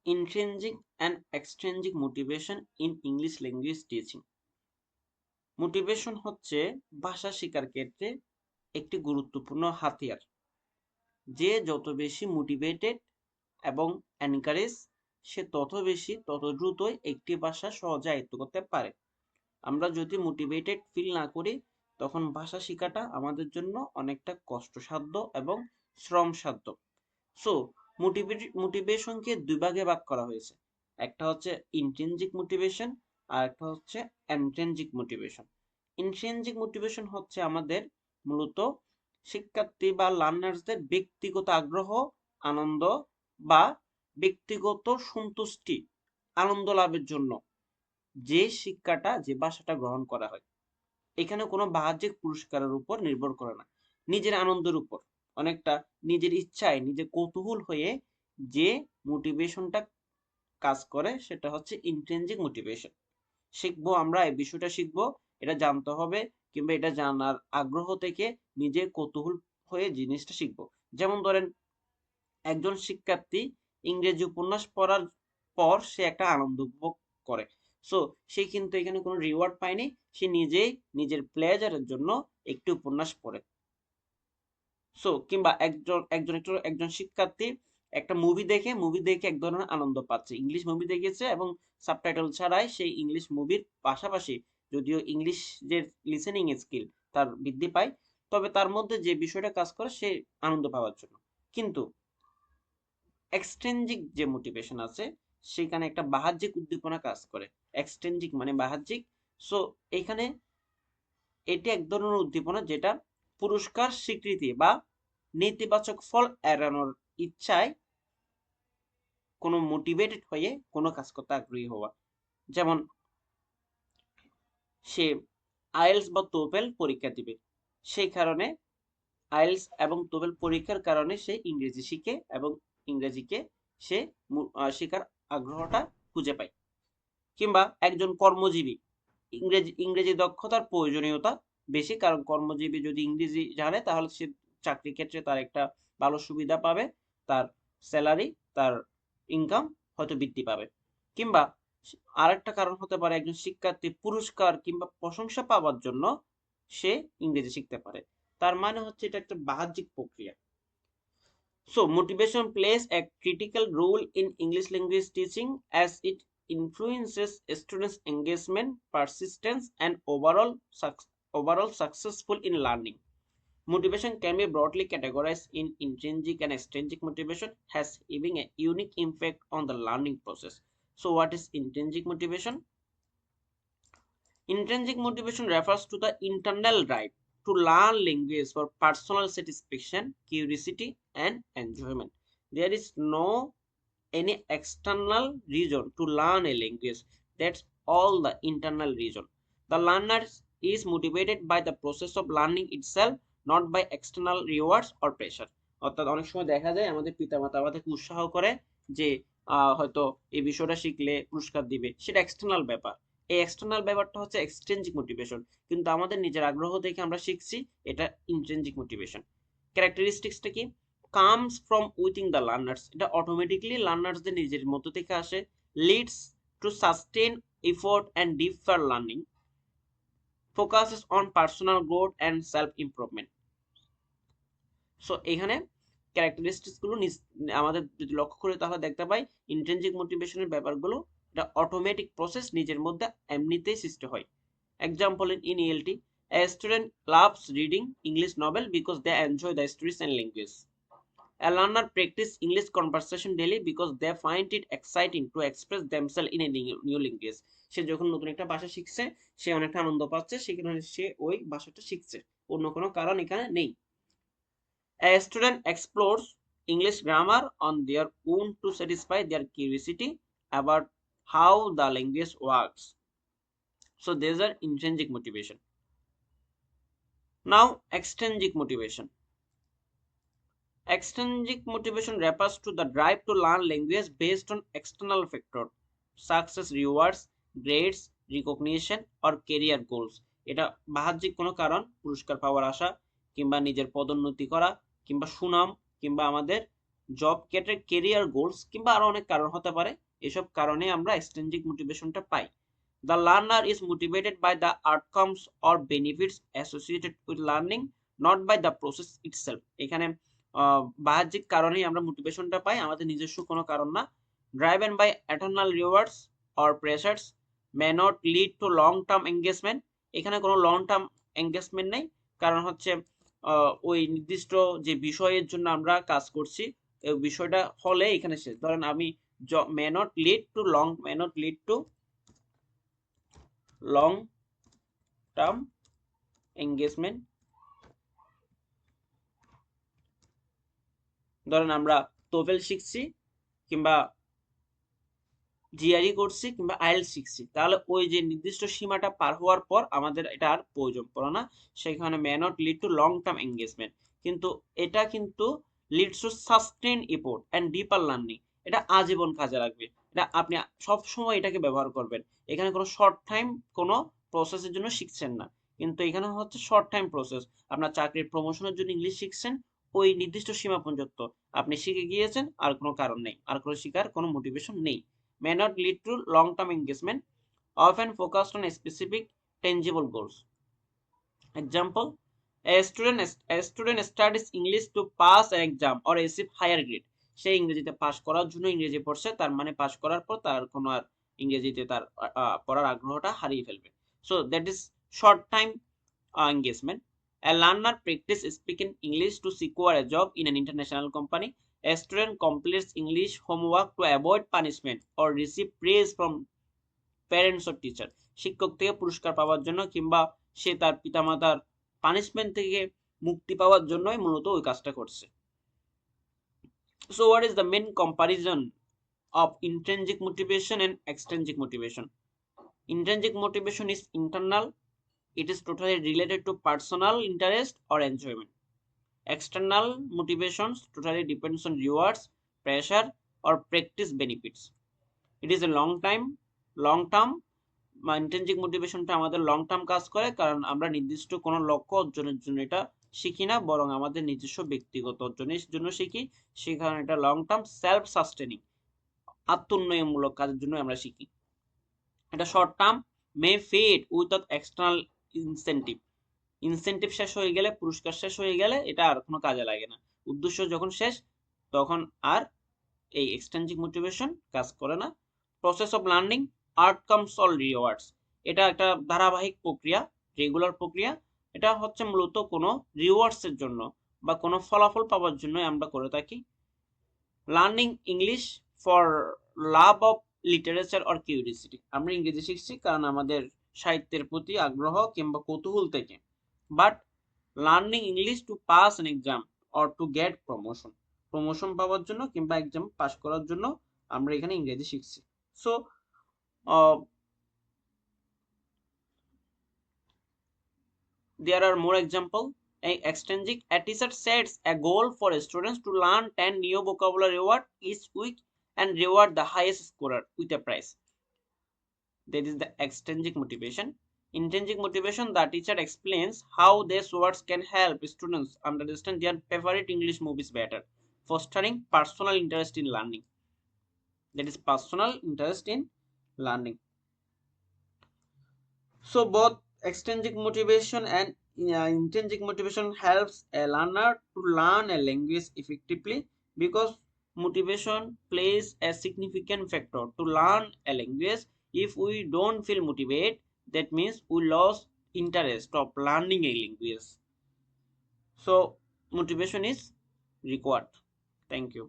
Intrinsic and extrinsic motivation in English language teaching. Motivation হচ্ছে ভাষা শেখার ক্ষেত্রে একটি গুরুত্বপূর্ণ হাতিয়ার। যে যত বেশি মোটিভেটেড এবং এনকারেজ, সে তত দ্রুতই একটি ভাষা সহজে আয়ত্ত করতে পারে। আমরা যদি মোটিভেটেড ফিল না করি, তখন ভাষা শেখাটা আমাদের জন্য অনেকটা কষ্টসাধ্য এবং শ্রমসাধ্য। সো মোটিভেশনকে দুই ভাগে ভাগ করা হয়েছে। একটা হচ্ছে ইন্ট্রিনজিক মোটিভেশন আর একটা হচ্ছে এন্ট্রিনজিক মোটিভেশন। ইন্ট্রিনজিক মোটিভেশন হচ্ছে আমাদের মূলত শিক্ষার্থী বা লার্নার্সদের ব্যক্তিগত আগ্রহ, আনন্দ বা ব্যক্তিগত সন্তুষ্টি, আনন্দ লাভের জন্য যে শিক্ষাটা, যে ভাষাটা গ্রহণ করা হয়, এখানে কোনো বাহ্যিক পুরস্কারের উপর নির্ভর করে না, নিজের আনন্দের উপর, অনেকটা নিজের ইচ্ছায়, নিজের কৌতূহল হয়ে যে মোটিভেশনটা কাজ করে, সেটা হচ্ছে ইন্ট্রিনজিক মোটিভেশন। শিখবো আমরা, এই বিষয়টা শিখবো, এটা জানতে হবে, কিংবা এটা জানার আগ্রহ থেকে নিজের কৌতূহল হয়ে জিনিসটা শিখবো। যেমন ধরেন, একজন শিক্ষার্থী ইংরেজি উপন্যাস পড়ার পর সে একটা আনন্দ উপভোগ করে। সো সে কিন্তু এখানে কোনো রিওয়ার্ড পায়নি, সে নিজেই নিজের প্লেজারের জন্য একটি উপন্যাস পড়ে। সো কিংবা একজন শিক্ষার্থী একটা মুভি দেখে এক ধরনের আনন্দ পাচ্ছে, ইংলিশ মুভি দেখেছে এবং সাবটাইটেল ছাড়াই সেই ইংলিশ মুভির পাশাপাশি, যদিও ইংলিশ যে লিসেনিং স্কিল তার বৃদ্ধি পায়, তবে তার মধ্যে যে বিষয়টা কাজ করে সে আনন্দ পাওয়ার জন্য। কিন্তু এক্সট্রিনজিক যে মোটিভেশন আছে, সেখানে একটা বাহ্যিক উদ্দীপনা কাজ করে। এক্সট্রিনজিক মানে বাহ্যিক। সো এখানে এটি এক ধরনের উদ্দীপনা যেটা পুরস্কার, স্বীকৃতি বা নেতিবাচক ফল এড়ানোর ইচ্ছায় কোনো মোটিভেটেড হয়ে কোনো কাজ করতে আগ্রহী হওয়া। যেমন সে আইএলস বা টোফেল পরীক্ষা দিবে, সেই কারণে আইএলস এবং টোফেল পরীক্ষার কারণে সে ইংরেজি শিখে এবং ইংরেজিকে সে শেখার আগ্রহটা খুঁজে পায়। কিংবা একজন কর্মজীবী, ইংরেজি দক্ষতার প্রয়োজনীয়তা বেশি, কারণ কর্মজীবী যদি ইংরেজি জানে তাহলে সে চাকরি ক্ষেত্রে তার একটা ভালো সুবিধা পাবে, তার স্যালারি, তার ইনকাম হয়তো বৃদ্ধি পাবে। কিংবা আরেকটা কারণ হতে পারে, একজন শিক্ষার্থী পুরস্কার কিংবা প্রশংসা পাওয়ার জন্য সে ইংরেজি শিখতে পারে। তার মানে হচ্ছে এটা একটা বাহ্যিক প্রক্রিয়া। So, motivation plays a critical role in English language teaching as it influences students' engagement, persistence, and overall successful in learning. Motivation can be broadly categorized in intrinsic and extrinsic motivation, has having a unique impact on the learning process. So, what is intrinsic motivation? Intrinsic motivation refers to the internal drive to learn language for personal satisfaction, curiosity, and enjoyment. There is no any external reason to learn a language. That's all the internal reason. The learner is motivated by the process of learning itself, not by external rewards or pressure. অর্থাৎ অনেক সময় দেখা যায় আমাদের পিতামাতা আমাদেরকে উৎসাহ করে যে হয়তো এই বিষয়টা শিখলে পুরস্কার দিবে, সেটা এক্সটার্নাল ব্যাপার। এই এক্সটার্নাল ব্যাপারটা হচ্ছে এক্সট্রিনজিক মোটিভেশন, কিন্তু আমাদের নিজের আগ্রহ থেকে আমরা শিখছি, এটা ইন্ট্রিনজিক মোটিভেশন। ক্যারেক্টারিস্টিক্সটা কি? Comes from within the learners, এটা অটোমেটিকলি লার্নার্সদের নিজের মধ্য থেকে আসে। Leads to sustain effort and deeper learning, focuses on personal growth and self improvement. So এখানে ক্যারেক্টারিস্টিক্স গুলো আমাদের যদি লক্ষ্য করি তাহলে দেখতে পাই ইন্ট্রিনজিক মোটিভেশনের ব্যাপারগুলো এটা অটোমেটিক প্রসেস, নিজের মধ্যে এমনিতেই সৃষ্টি হয়। Example in ELT, a student loves reading English novel because they enjoy the stories and language. A learner practice English conversation daily because they find it exciting to express themselves in a new language. সে যখন নতুন একটা ভাষা শিখছে, সে অনেকটা আনন্দ পাচ্ছে, সেখানে সে ওই ভাষাটা শিখছে, অন্য কোনো কারণ এখানে নেই। A student explores English grammar on their own to satisfy their curiosity about how the language works. So these are intrinsic motivation. Now, extrinsic motivation. Extrinsic motivation refers to the drive to learn language based on external factors such as rewards, grades, recognition or career goals. এটা বাহ্যিক কোনো কারণ, পুরস্কার পাওয়ার আশা, কিংবা নিজের পদোন্নতি করা, কিংবা সুনাম, কিংবা আমাদের জব ক্যারিয়ার গোলস কিংবা আরো অনেক কারণ হতে পারে। এসব কারণে আমরা এক্সট্রিনজিক মোটিভেশনটা পাই। The learner is motivated by the outcomes or benefits associated with learning, not by the process itself. এখানে বাহ্যিক কারণেই আমরা মোটিভেশনটা পাই, আমাদের নিজস্ব কোনো কারণ না। Driven by eternal rewards or pressures may not lead to long term engagement. এখানে কোনো লং টার্ম এঙ্গেজমেন্ট নেই, কারণ হচ্ছে ওই নির্দিষ্ট যে বিষয়ের জন্য আমরা কাজ করছি এই বিষয়টা হলে এখানে শেষ। ধরেন আমি may not lead to long term engagement। ধরেন আমরা টোফেল শিখছি কিংবা জিআরই করছি কিংবা আইএলটিএস শিখছি, তাহলে ওই যে নির্দিষ্ট সীমাটা পার হওয়ার পর আমাদের এটা আর প্রয়োজন পড়ে না, সেখানে may not lead to long term engagement. কিন্তু এটা কিন্তু leads to sustain effort and deeper learning, এটা আজীবন কাজে লাগবে, এটা আপনি সব সময় এটাকে ব্যবহার করবেন। এখানে কোনো শর্ট টাইম কোনো প্রসেসের জন্য শিখছেন না, কিন্তু এখানে হচ্ছে শর্ট টাইম প্রসেস। আপনার চাকরির প্রমোশনের জন্য ইংলিশ শিখছেন, ওই নির্দিষ্ট সীমা পর্যন্ত আপনি শিখে গিয়েছেন, আর কোনো কারণ নেই, আর কোনো শিখার কোনো মোটিভেশন নেই। May not lead to long-term engagement, often focused on specific tangible goals. Example: a student studies English to pass an exam or receive higher grade. সে ইংরেজিতে পাস করার জন্য ইংরেজি পড়ছে, তার মানে পাস করার পর তার কোনো আর ইংরেজিতে তার পড়ার আগ্রহটা হারিয়ে ফেলবে। So that is short time engagement. A learner practice speaking English to secure a job in an international company. A student completes English homework to avoid punishment or receive praise from parents or teacher. শিক্ষক থেকে পুরস্কার পাওয়ার জন্য কিংবা সে তার পিতামাতার punishment থেকে মুক্তি পাওয়ার জন্যই মূলত ওই কাজটা করছে। So what is the main comparison of intrinsic motivation and extrinsic motivation? Intrinsic motivation is internal. It is totally related to personal interest or enjoyment. External motivations totally depends on rewards, pressure, or practice benefits. It is a long term intrinsic মোটিভেশনটা আমাদের long term কাজ করে, কারণ আমরা নির্দিষ্ট কোনো লক্ষ্য অর্জনের জন্য এটা শিখি না, বরং আমাদের নিজস্ব ব্যক্তিগত অর্জনের জন্য শিখি। সেই কারণে এটা লং টার্ম সেলফ সাস্টেনিং, আত্মোন্নয়নমূলক কাজের জন্য আমরা শিখি। এটা শর্ট টার্ম মে ফেড উইদাউট এক্সটার্নাল ইনসেন্টিভ শেষ হয়ে গেলে, পুরস্কার শেষ হয়ে গেলে এটা আর কোনো কাজে লাগে না। উদ্দেশ্য যখন শেষ তখন আর এই এক্সট্রিনসিক মোটিভেশন কাজ করে না। Process of learning outcomes or rewards, এটা একটা ধারাবাহিক প্রক্রিয়া, রেগুলার প্রক্রিয়া। এটা হচ্ছে মূলত কোনো রিওয়ার্ডস এর জন্য বা কোনো ফলাফল পাওয়ার জন্য আমরা করে থাকি। Learning English for love of literature or curiosity, আমরা ইংরেজি শিখছি কারণ আমাদের সাহিত্যের প্রতি আগ্রহ কিংবা কৌতূহল থেকে। But learning English to pass an exam or to get promotion পাওয়ার জন্য কিংবা এক্সাম পাস করার জন্য আমরা এখানে ইংরেজি শিখছি। So there are more example. Extrinsic, a teacher sets a goal for students to learn 10 new vocabulary words each week and reward the highest scorer with a prize. That is the extrinsic motivation. Intrinsic motivation, the teacher explains how these words can help students understand their favorite English movies better, fostering personal interest in learning. That is personal interest in learning. So both extrinsic motivation and intrinsic motivation helps a learner to learn a language effectively, because motivation plays a significant factor to learn a language. If we don't feel motivated, that means we lost interest of learning a language. So motivation is required. Thank you.